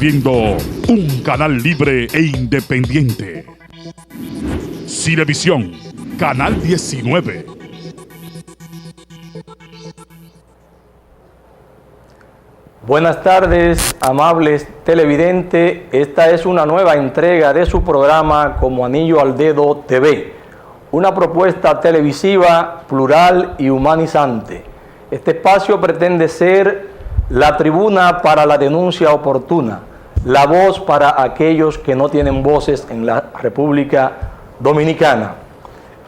viendo un canal libre e independiente. Cinevisión, Canal 19. Buenas tardes, amables televidentes. Esta es una nueva entrega de su programa Como Anillo al Dedo TV, una propuesta televisiva plural y humanizante. Este espacio pretende ser la tribuna para la denuncia oportuna, la voz para aquellos que no tienen voces en la República Dominicana.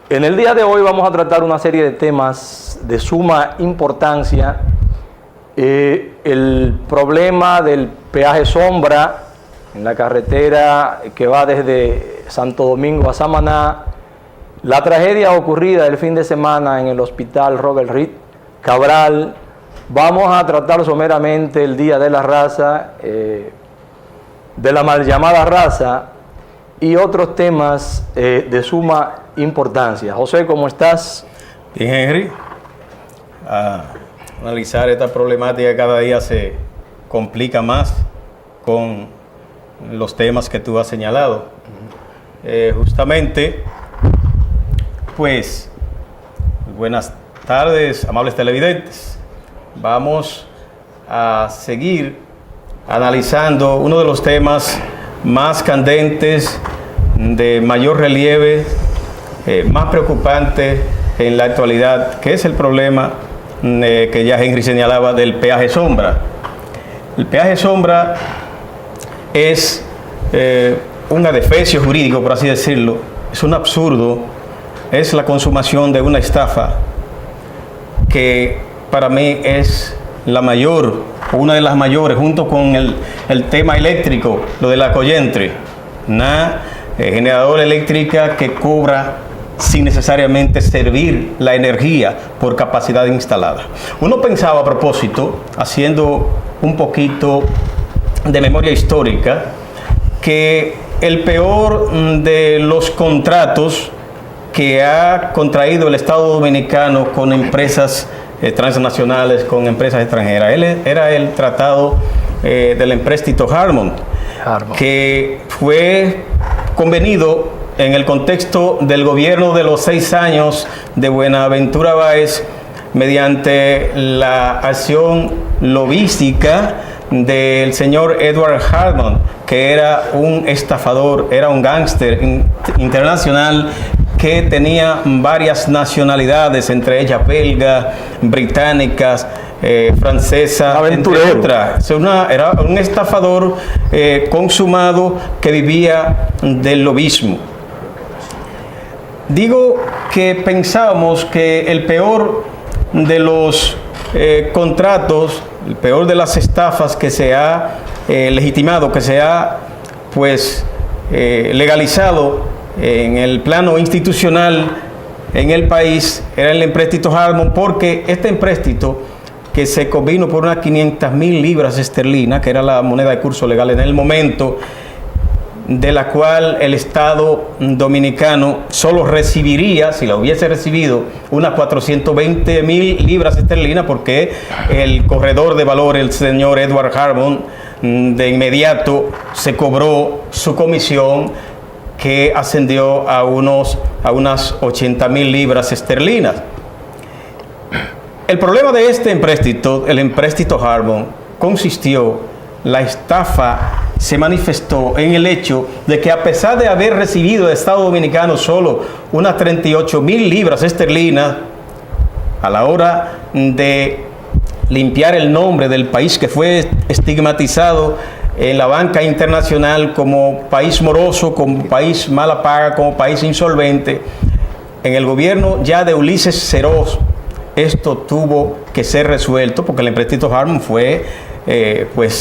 En el día de hoy vamos a tratar una serie de temas de suma importancia. El problema del peaje sombra en la carretera que va desde Santo Domingo a Samaná, la tragedia ocurrida el fin de semana en el hospital Robert Reed Cabral. Vamos a tratar someramente el Día de la Raza, de la mal llamada raza, y otros temas de suma importancia. José, ¿cómo estás? Bien, Henry. Analizar esta problemática cada día se complica más con los temas que tú has señalado. Justamente, pues, buenas tardes, amables televidentes. Vamos a seguir analizando uno de los temas más candentes, de mayor relieve, más preocupante en la actualidad, que es el problema que ya Henry señalaba del peaje sombra. El peaje sombra es un adefesio jurídico, por así decirlo, es un absurdo, es la consumación de una estafa que para mí es la mayor, o una de las mayores, junto con el tema eléctrico, lo de la corriente, una generadora eléctrica que cobra sin necesariamente servir la energía por capacidad instalada. Uno pensaba, a propósito, haciendo un poquito de memoria histórica, que el peor de los contratos que ha contraído el Estado Dominicano con empresas transnacionales, con empresas extranjeras, era el tratado del empréstito Harmon, que fue convenido en el contexto del gobierno de los 6 años de Buenaventura Báez, mediante la acción lobística del señor Edward Harmon, que era un estafador, era un gángster internacional que tenía varias nacionalidades, entre ellas belgas, británicas, francesa, entre otras. Era un estafador consumado que vivía del lobismo. Digo que pensábamos que el peor de los contratos, el peor de las estafas que se ha legitimado, que se ha legalizado en el plano institucional en el país, era el empréstito Harmon, porque este empréstito, que se convino por unas 500,000 libras esterlinas, que era la moneda de curso legal en el momento, de la cual el Estado Dominicano solo recibiría, si la hubiese recibido, unas 420,000 libras esterlinas, porque el corredor de valor, el señor Edward Harmon, de inmediato se cobró su comisión, que ascendió a unas 80,000 libras esterlinas. El problema de este empréstito, el empréstito Harmon, consistió, la estafa se manifestó en el hecho de que, a pesar de haber recibido del Estado Dominicano solo unas 38,000 libras esterlinas, a la hora de limpiar el nombre del país, que fue estigmatizado en la banca internacional como país moroso, como país mala paga, como país insolvente, en el gobierno ya de Ulises Serós, esto tuvo que ser resuelto, porque el empréstito Harmon fue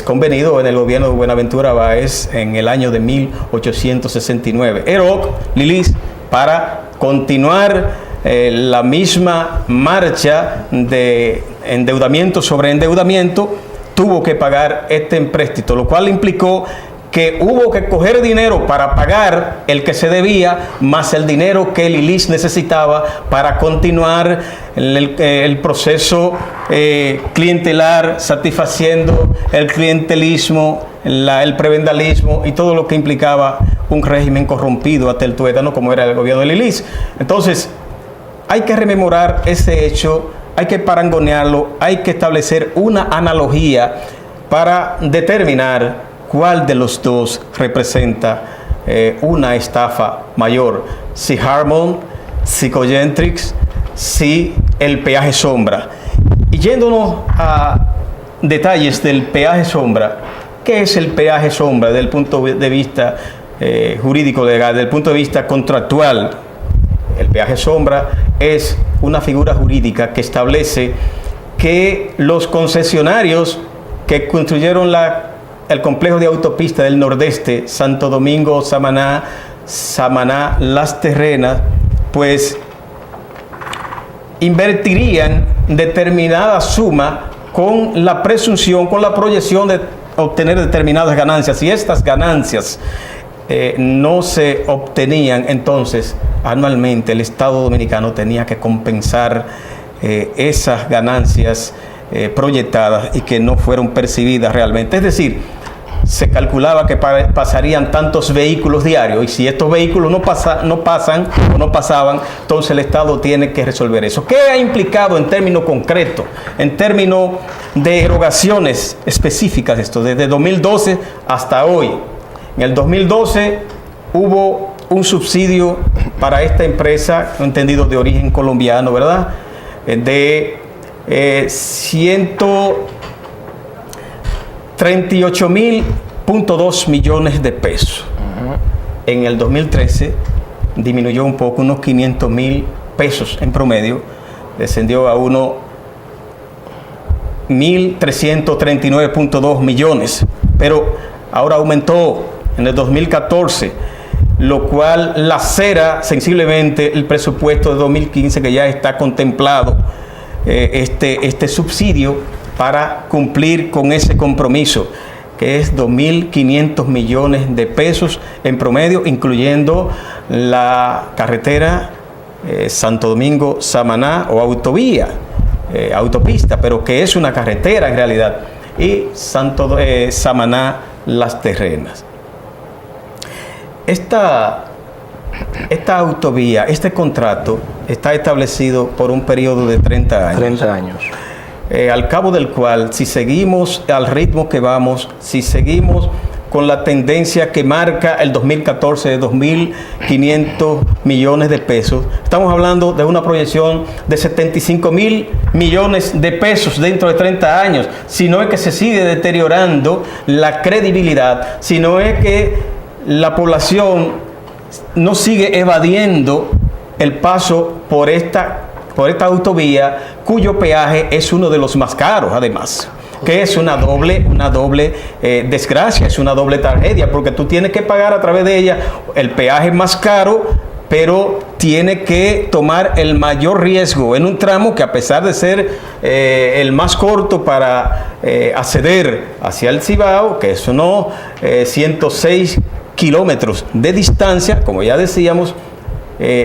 convenido en el gobierno de Buenaventura Báez en el año de 1869. EROC, Lilis, para continuar la misma marcha de endeudamiento sobre endeudamiento, tuvo que pagar este empréstito, lo cual implicó que hubo que coger dinero para pagar el que se debía, más el dinero que el ILIS necesitaba para continuar el proceso clientelar, satisfaciendo el clientelismo, el prebendalismo y todo lo que implicaba un régimen corrompido hasta el tuétano como era el gobierno del ILIS. Entonces, hay que rememorar ese hecho, hay que parangonearlo, hay que establecer una analogía para determinar cuál de los dos representa una estafa mayor, si Harmon, si Cogentrix, si el peaje sombra. Y yéndonos a detalles del peaje sombra, ¿qué es el peaje sombra desde el punto de vista jurídico legal, desde el punto de vista contractual? El peaje sombra es una figura jurídica que establece que los concesionarios que construyeron el complejo de autopista del Nordeste, Santo Domingo, Samaná, Las Terrenas, pues invertirían determinada suma con la presunción, con la proyección de obtener determinadas ganancias. Y estas ganancias no se obtenían, entonces anualmente el Estado Dominicano tenía que compensar esas ganancias proyectadas y que no fueron percibidas realmente. Es decir, se calculaba que pasarían tantos vehículos diarios, y si estos vehículos no pasaban, entonces el Estado tiene que resolver eso. ¿Qué ha implicado en términos concretos, en términos de erogaciones específicas esto, desde 2012 hasta hoy? En el 2012 hubo un subsidio para esta empresa, entendido de origen colombiano, ¿verdad? De 138.2 millones de pesos. En el 2013 disminuyó un poco, unos 500.000 pesos en promedio, descendió a unos 1.339.2 millones, pero ahora aumentó en el 2014, lo cual lacera sensiblemente el presupuesto de 2015, que ya está contemplado este subsidio para cumplir con ese compromiso, que es 2.500 millones de pesos en promedio, incluyendo la carretera Santo Domingo-Samaná o autovía, autopista, pero que es una carretera en realidad, y Samaná-Las Terrenas. Esta autovía, este contrato, está establecido por un periodo de 30 años. 30 años. Al cabo del cual, si seguimos al ritmo que vamos, si seguimos con la tendencia que marca el 2014 de 2.500 millones de pesos, estamos hablando de una proyección de 75.000 millones de pesos dentro de 30 años, si no es que se sigue deteriorando la credibilidad, si no es que la población no sigue evadiendo el paso por esta autovía, cuyo peaje es uno de los más caros, además, que es una doble desgracia, es una doble tragedia, porque tú tienes que pagar a través de ella el peaje más caro, pero tiene que tomar el mayor riesgo en un tramo que, a pesar de ser el más corto para acceder hacia el Cibao, que es 106 kilómetros de distancia, como ya decíamos,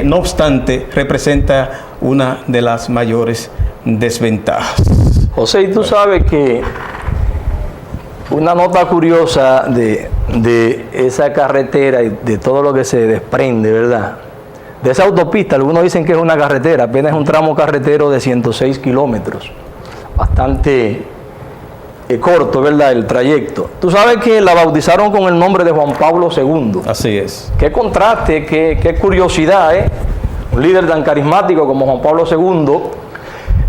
no obstante, representa una de las mayores desventajas. José, y tú sabes que una nota curiosa de esa carretera y de todo lo que se desprende, ¿verdad? De esa autopista, algunos dicen que es una carretera, apenas es un tramo carretero de 106 kilómetros. Bastante corto, ¿verdad?, el trayecto. Tú sabes que la bautizaron con el nombre de Juan Pablo II. Así es. Qué contraste, qué curiosidad, ¿eh? Un líder tan carismático como Juan Pablo II,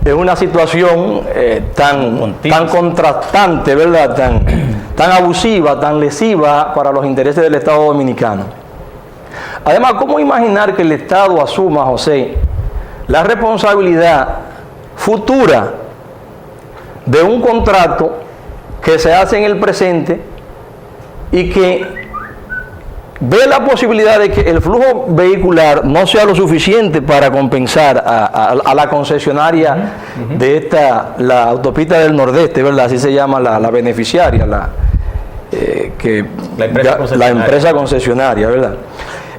es una situación tan contrastante, ¿verdad?, tan abusiva, tan lesiva para los intereses del Estado Dominicano. Además, ¿cómo imaginar que el Estado asuma, José, la responsabilidad futura de un contrato que se hace en el presente y que ve la posibilidad de que el flujo vehicular no sea lo suficiente para compensar a la concesionaria de la autopista del Nordeste, ¿verdad? Así se llama la beneficiaria, que la empresa concesionaria, ¿verdad?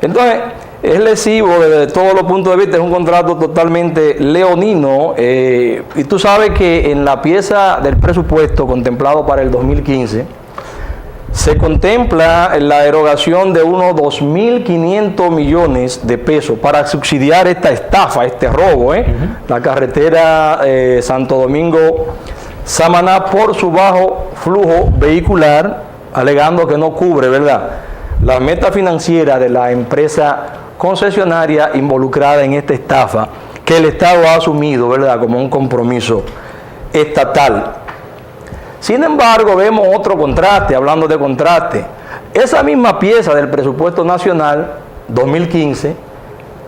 Entonces, es lesivo desde todos los puntos de vista, es un contrato totalmente leonino, y tú sabes que en la pieza del presupuesto contemplado para el 2015, se contempla la erogación de unos 2.500 millones de pesos para subsidiar esta estafa, este robo, la carretera Santo Domingo-Samaná, por su bajo flujo vehicular, alegando que no cubre, ¿verdad?, la meta financiera de la empresa concesionaria involucrada en esta estafa que el Estado ha asumido, ¿verdad?, como un compromiso estatal. Sin embargo, vemos otro contraste, hablando de contraste. Esa misma pieza del presupuesto nacional 2015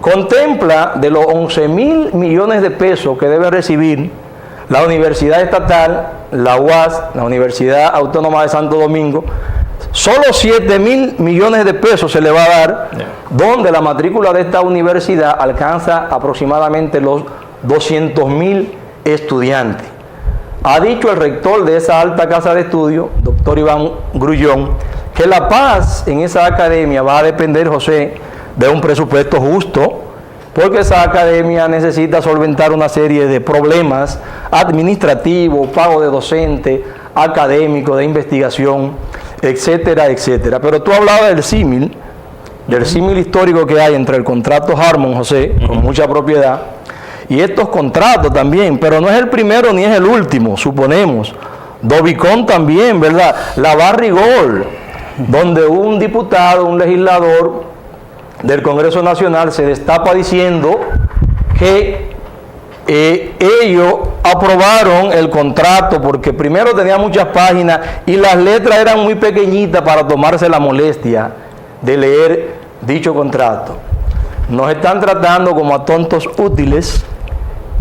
contempla de los 11.000 millones de pesos que debe recibir la Universidad Estatal, la UAS, la Universidad Autónoma de Santo Domingo, solo 7.000 millones de pesos se le va a dar, donde la matrícula de esta universidad alcanza aproximadamente los 200.000 estudiantes. Ha dicho el rector de esa alta casa de estudio, doctor Iván Grullón, que la paz en esa academia va a depender, José, de un presupuesto justo, porque esa academia necesita solventar una serie de problemas administrativos, pago de docentes, académicos, de investigación, etcétera, etcétera. Pero tú hablabas del símil histórico que hay entre el contrato Harmon, José, con mucha propiedad, y estos contratos también, pero no es el primero ni es el último, suponemos. Dobicón también, ¿verdad? La Barrigol, donde un diputado, un legislador del Congreso Nacional se destapa diciendo que ellos aprobaron el contrato porque primero tenía muchas páginas y las letras eran muy pequeñitas para tomarse la molestia de leer dicho contrato. Nos están tratando como a tontos útiles.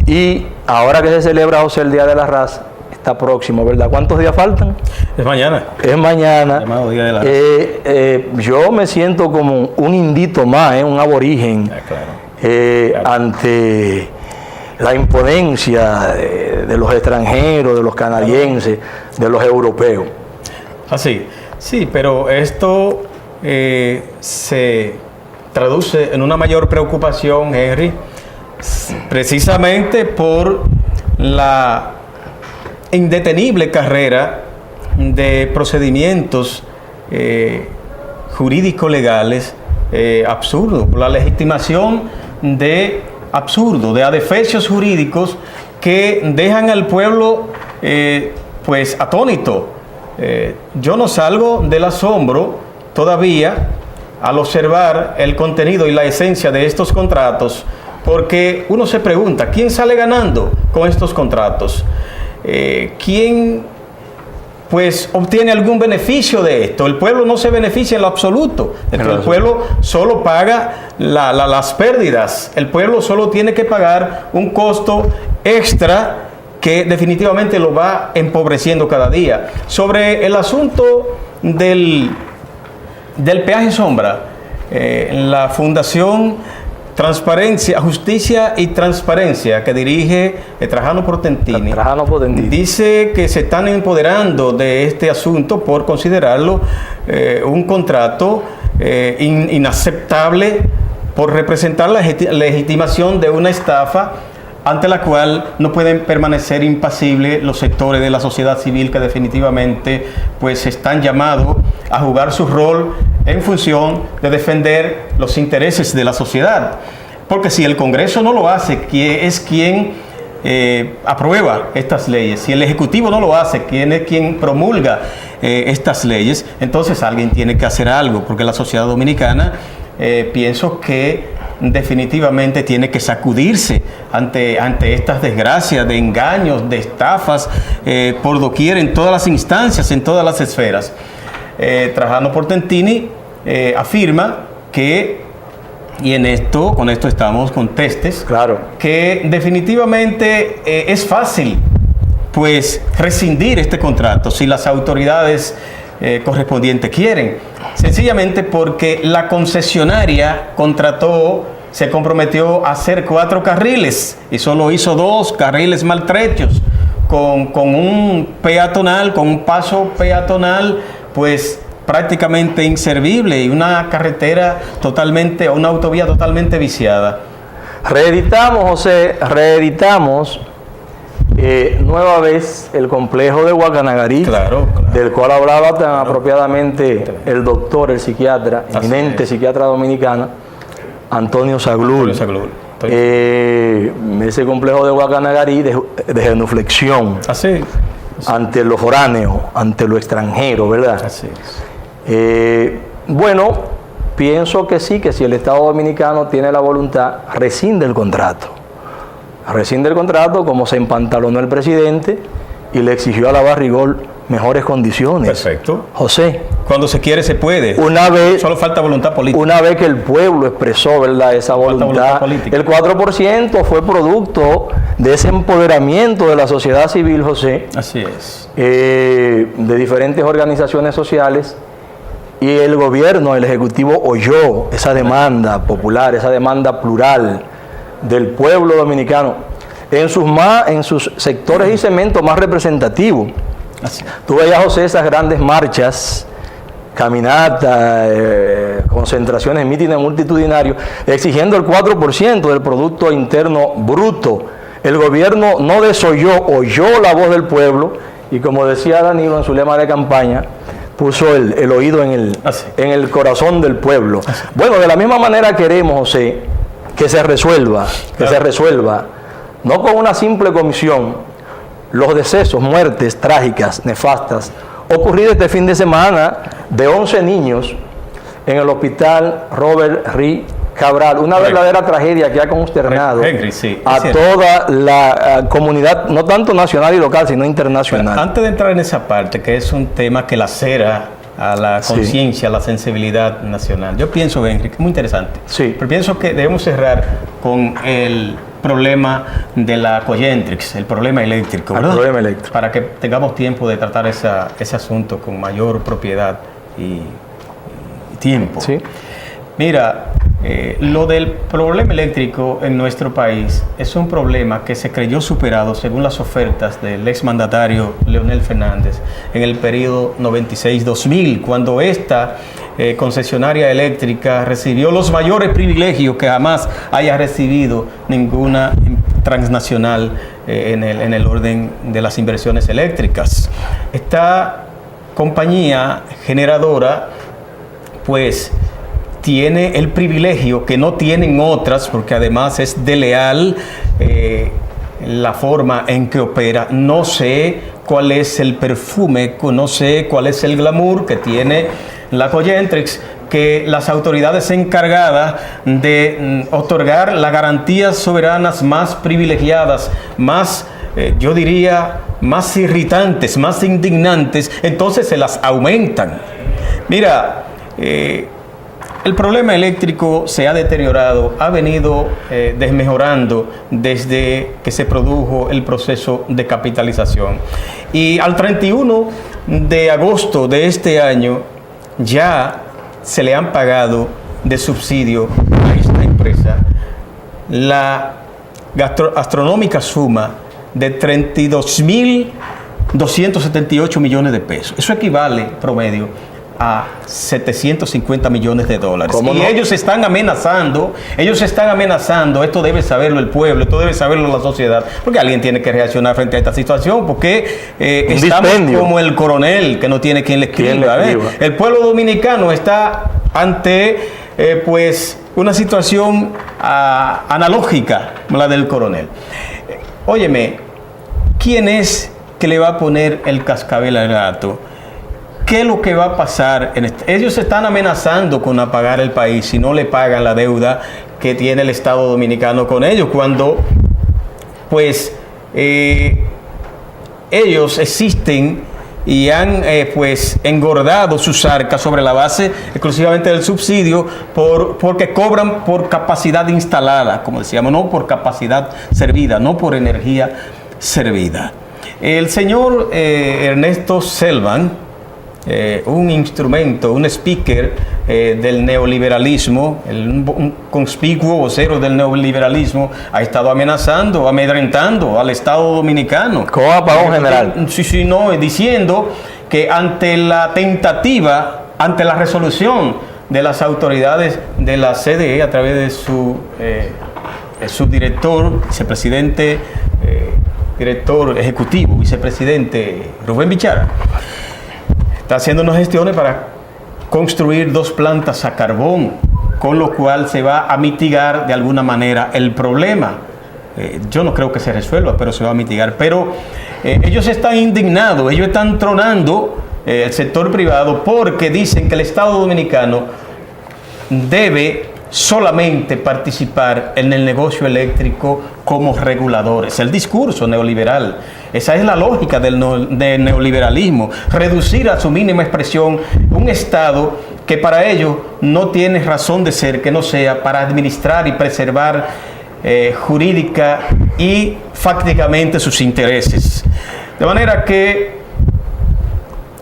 Y ahora que se celebra, José, el Día de la Raza, está próximo, ¿verdad? ¿Cuántos días faltan? Es mañana. Es mañana. Llamado Día de la Raza. Yo me siento como un indito más, un aborigen, claro. Ante la imponencia de los extranjeros, de los canadienses, de los europeos. Así, sí, pero esto se traduce en una mayor preocupación, Henry, precisamente por la indetenible carrera de procedimientos jurídico-legales absurdos, por la legitimación de absurdos, de adefesios jurídicos que dejan al pueblo pues atónito. Yo no salgo del asombro todavía al observar el contenido y la esencia de estos contratos, porque uno se pregunta, ¿quién sale ganando con estos contratos? ¿Quién pues obtiene algún beneficio de esto? El pueblo no se beneficia en lo absoluto. El pueblo solo paga las pérdidas. El pueblo solo tiene que pagar un costo extra que definitivamente lo va empobreciendo cada día. Sobre el asunto del peaje sombra, la Fundación Transparencia, Justicia y Transparencia, que dirige Trajano Portentini, dice que se están empoderando de este asunto por considerarlo un contrato inaceptable, por representar la legitimación de una estafa ante la cual no pueden permanecer impasibles los sectores de la sociedad civil que definitivamente pues están llamados a jugar su rol en función de defender los intereses de la sociedad. Porque si el Congreso no lo hace, que es quien aprueba estas leyes, si el Ejecutivo no lo hace, quien promulga estas leyes, entonces alguien tiene que hacer algo, porque la sociedad dominicana pienso que definitivamente tiene que sacudirse ante estas desgracias de engaños, de estafas por doquier, en todas las instancias, en todas las esferas. Trajano Portentini afirma que, y con esto estamos con testes, claro, que definitivamente es fácil pues rescindir este contrato si las autoridades correspondientes quieren, sencillamente porque la concesionaria se comprometió a hacer 4 carriles y solo hizo 2 carriles maltrechos, con un peatonal, con un paso peatonal pues prácticamente inservible y una carretera totalmente, una autovía totalmente viciada. Reeditamos, José, nueva vez el complejo de Guacanagarí, Claro. del cual hablaba tan apropiadamente el doctor, el psiquiatra, eminente psiquiatra dominicano, Antonio Zaglul. Ese complejo de Guacanagarí de genuflexión ante lo foráneo, ante lo extranjero, ¿verdad? Así es. Bueno, pienso que sí, que si el Estado Dominicano tiene la voluntad, rescinde el contrato. Rescinde el contrato como se empantalonó el presidente y le exigió a la Barrigol mejores condiciones. Perfecto. José. Cuando se quiere se puede. Solo falta voluntad política. Una vez que el pueblo expresó, ¿verdad?, esa voluntad, el 4% fue producto de ese empoderamiento de la sociedad civil, José. Así es. De diferentes organizaciones sociales, y el gobierno, el Ejecutivo oyó esa demanda popular, esa demanda plural del pueblo dominicano en sus sectores y segmentos más representativos. Tú veías, José, esas grandes marchas, caminatas, concentraciones, mítines multitudinarios, exigiendo el 4% del Producto Interno Bruto. El gobierno no desoyó, oyó la voz del pueblo y, como decía Danilo en su lema de campaña, puso el oído en el corazón del pueblo. Bueno, de la misma manera queremos, José, que se resuelva, no con una simple comisión, los decesos, muertes trágicas, nefastas, ocurridas este fin de semana de 11 niños en el hospital Robert Reed Cabral, una verdadera tragedia que ha consternado a toda la comunidad, no tanto nacional y local, sino internacional. Bueno, antes de entrar en esa parte, que es un tema que lacera a la conciencia, a la sensibilidad nacional, yo pienso, Henry, que es muy interesante, pero pienso que debemos cerrar con el problema de la Cogentrix, el problema eléctrico, ¿verdad? El problema eléctrico. Para que tengamos tiempo de tratar ese asunto con mayor propiedad y tiempo. Sí. Mira, lo del problema eléctrico en nuestro país es un problema que se creyó superado según las ofertas del exmandatario Leonel Fernández en el periodo 96-2000, cuando esta concesionaria eléctrica recibió los mayores privilegios que jamás haya recibido ninguna transnacional en el orden de las inversiones eléctricas. Esta compañía generadora, pues, tiene el privilegio que no tienen otras, porque además es desleal la forma en que opera. No sé cuál es el perfume, no sé cuál es el glamour que tiene la Cogentrix, que las autoridades encargadas de otorgar las garantías soberanas más privilegiadas, más, yo diría, más irritantes, más indignantes, entonces se las aumentan. Mira, el problema eléctrico se ha deteriorado, ha venido desmejorando desde que se produjo el proceso de capitalización. Y al 31 de agosto de este año ya se le han pagado de subsidio a esta empresa la astronómica suma de 32.278 millones de pesos. Eso equivale, promedio, a 750 millones de dólares. Y no, ellos están amenazando, esto debe saberlo el pueblo, esto debe saberlo la sociedad, porque alguien tiene que reaccionar frente a esta situación, porque estamos como el coronel que no tiene quien le escriba. El pueblo dominicano está ante pues una situación analógica, la del coronel. Óyeme, ¿quién es que le va a poner el cascabel al gato? ¿Qué es lo que va a pasar? Ellos están amenazando con apagar el país si no le pagan la deuda que tiene el Estado Dominicano con ellos, cuando pues ellos existen y han pues engordado sus arcas sobre la base exclusivamente del subsidio porque cobran por capacidad instalada, como decíamos, no por capacidad servida, no por energía servida. El señor Ernesto Selvan, un instrumento, un speaker del neoliberalismo, un conspicuo vocero del neoliberalismo, ha estado amenazando, amedrentando al Estado Dominicano. Como apagón general. Diciendo que ante la tentativa, ante la resolución de las autoridades de la CDE a través de su director, vicepresidente, director ejecutivo, vicepresidente Rubén Bichara, está haciendo unas gestiones para construir 2 plantas a carbón, con lo cual se va a mitigar de alguna manera el problema. Yo no creo que se resuelva, pero se va a mitigar. Pero ellos están indignados, ellos están tronando el sector privado porque dicen que el Estado Dominicano debe solamente participar en el negocio eléctrico como regulador. Es el discurso neoliberal. Esa es la lógica del neoliberalismo. Reducir a su mínima expresión un Estado que para ellos no tiene razón de ser, que no sea para administrar y preservar jurídica y fácticamente sus intereses. De manera que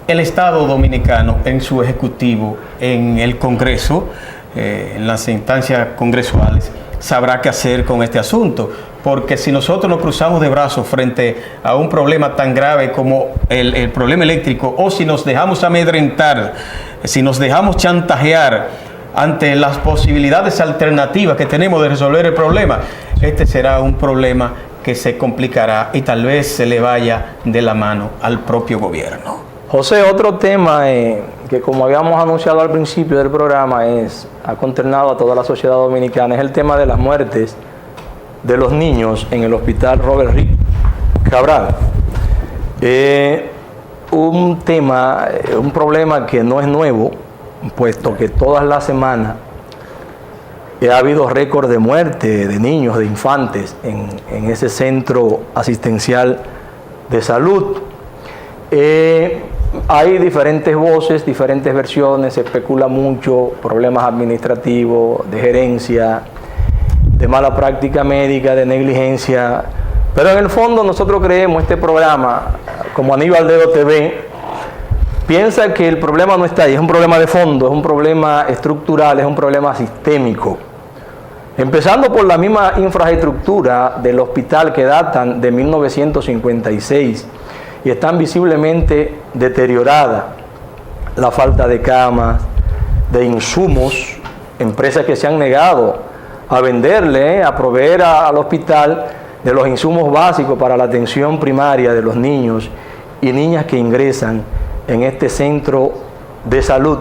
el Estado Dominicano en su ejecutivo, en el Congreso, en las instancias congresuales, sabrá qué hacer con este asunto, porque si nosotros nos cruzamos de brazos frente a un problema tan grave como el problema eléctrico, o si nos dejamos amedrentar, si nos dejamos chantajear ante las posibilidades alternativas que tenemos de resolver el problema, este será un problema que se complicará y tal vez se le vaya de la mano al propio gobierno. José, otro tema que, como habíamos anunciado al principio del programa, ha consternado a toda la sociedad dominicana, es el tema de las muertes de los niños en el hospital Robert Reed Cabral. Un problema que no es nuevo, puesto que todas las semanas ha habido récord de muerte de niños, de infantes en ese centro asistencial de salud. Hay diferentes voces, diferentes versiones, se especula mucho, problemas administrativos, de gerencia, de mala práctica médica, de negligencia, pero en el fondo nosotros creemos, este programa, como Anillo al Dedo TV, piensa que el problema no está ahí, es un problema de fondo, es un problema estructural, es un problema sistémico. Empezando por la misma infraestructura del hospital que datan de 1956 y están visiblemente deterioradas. La falta de camas, de insumos, empresas que se han negado a venderle, a proveer al hospital de los insumos básicos para la atención primaria de los niños y niñas que ingresan en este centro de salud.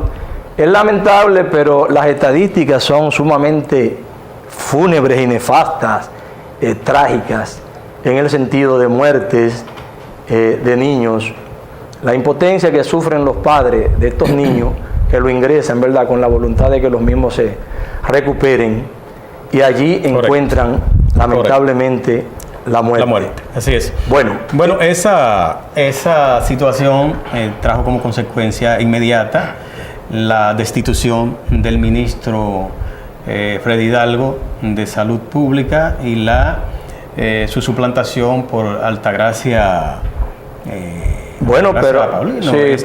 Es lamentable, pero las estadísticas son sumamente fúnebres y nefastas, trágicas, en el sentido de muertes de niños. La impotencia que sufren los padres de estos niños que lo ingresan, ¿verdad?, con la voluntad de que los mismos se recuperen, y allí encuentran lamentablemente la muerte. La muerte, así es. Bueno, esa situación trajo como consecuencia inmediata la destitución del ministro Freddy Hidalgo de Salud Pública y su suplantación por Altagracia. Paulino, sí,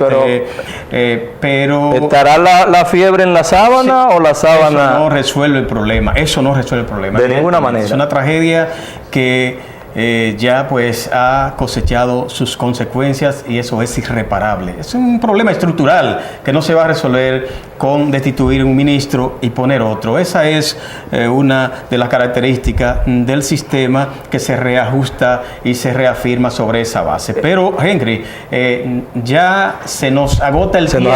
pero ¿estará la fiebre en la sábana, sí, o la sábana? Eso no resuelve el problema. De ninguna manera. Es una tragedia que ya pues ha cosechado sus consecuencias y eso es irreparable. Es un problema estructural que no se va a resolver con destituir un ministro y poner otro. Esa es una de las características del sistema que se reajusta y se reafirma sobre esa base. Pero, Henry, ya se nos agota el tiempo.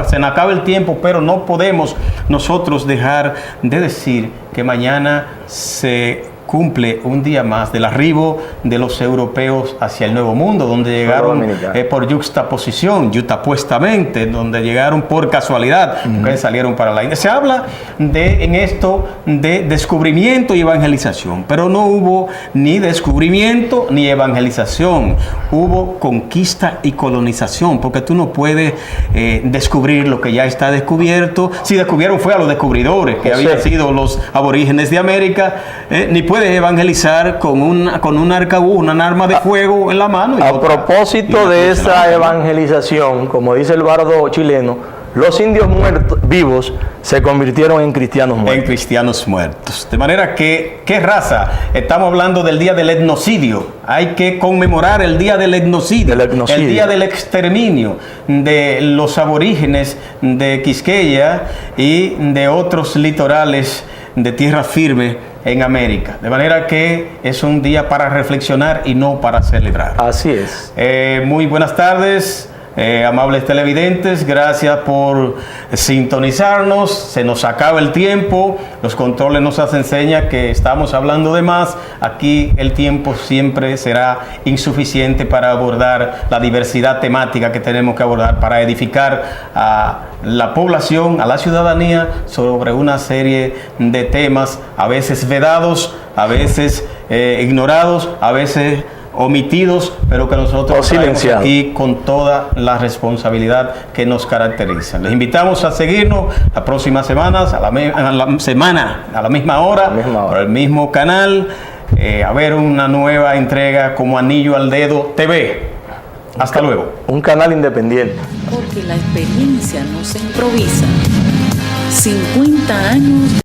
Se nos acaba el tiempo, pero no podemos nosotros dejar de decir que mañana se cumple un día más del arribo de los europeos hacia el Nuevo Mundo, donde llegaron por yuxtapuestamente, donde llegaron por casualidad, porque salieron para la India. Se habla en esto de descubrimiento y evangelización, pero no hubo ni descubrimiento ni evangelización, hubo conquista y colonización, porque tú no puedes descubrir lo que ya está descubierto. Si descubrieron fue a los descubridores, que habían sido los aborígenes de América, ni puedes evangelizar con un arcabuz, un arma de fuego en la mano. A propósito de esa evangelización, como dice el bardo chileno, los indios vivos se convirtieron en cristianos muertos. En cristianos muertos. De manera que, ¿qué raza? Estamos hablando del día del etnocidio. Hay que conmemorar el día del etnocidio, el día del exterminio de los aborígenes de Quisqueya y de otros litorales de tierra firme en América. De manera que es un día para reflexionar y no para celebrar. Así es. Muy buenas tardes. Amables televidentes, gracias por sintonizarnos. Se nos acaba el tiempo, los controles nos hacen señas que estamos hablando de más. Aquí el tiempo siempre será insuficiente para abordar la diversidad temática que tenemos que abordar para edificar a la población, a la ciudadanía sobre una serie de temas, a veces vedados, a veces ignorados, a veces omitidos, pero que nosotros traemos aquí con toda la responsabilidad que nos caracteriza. Les invitamos a seguirnos las próximas semanas, a la misma hora, por el mismo canal, a ver una nueva entrega como Anillo al Dedo TV. Hasta luego. Un canal independiente. Porque la experiencia no se improvisa. 50 años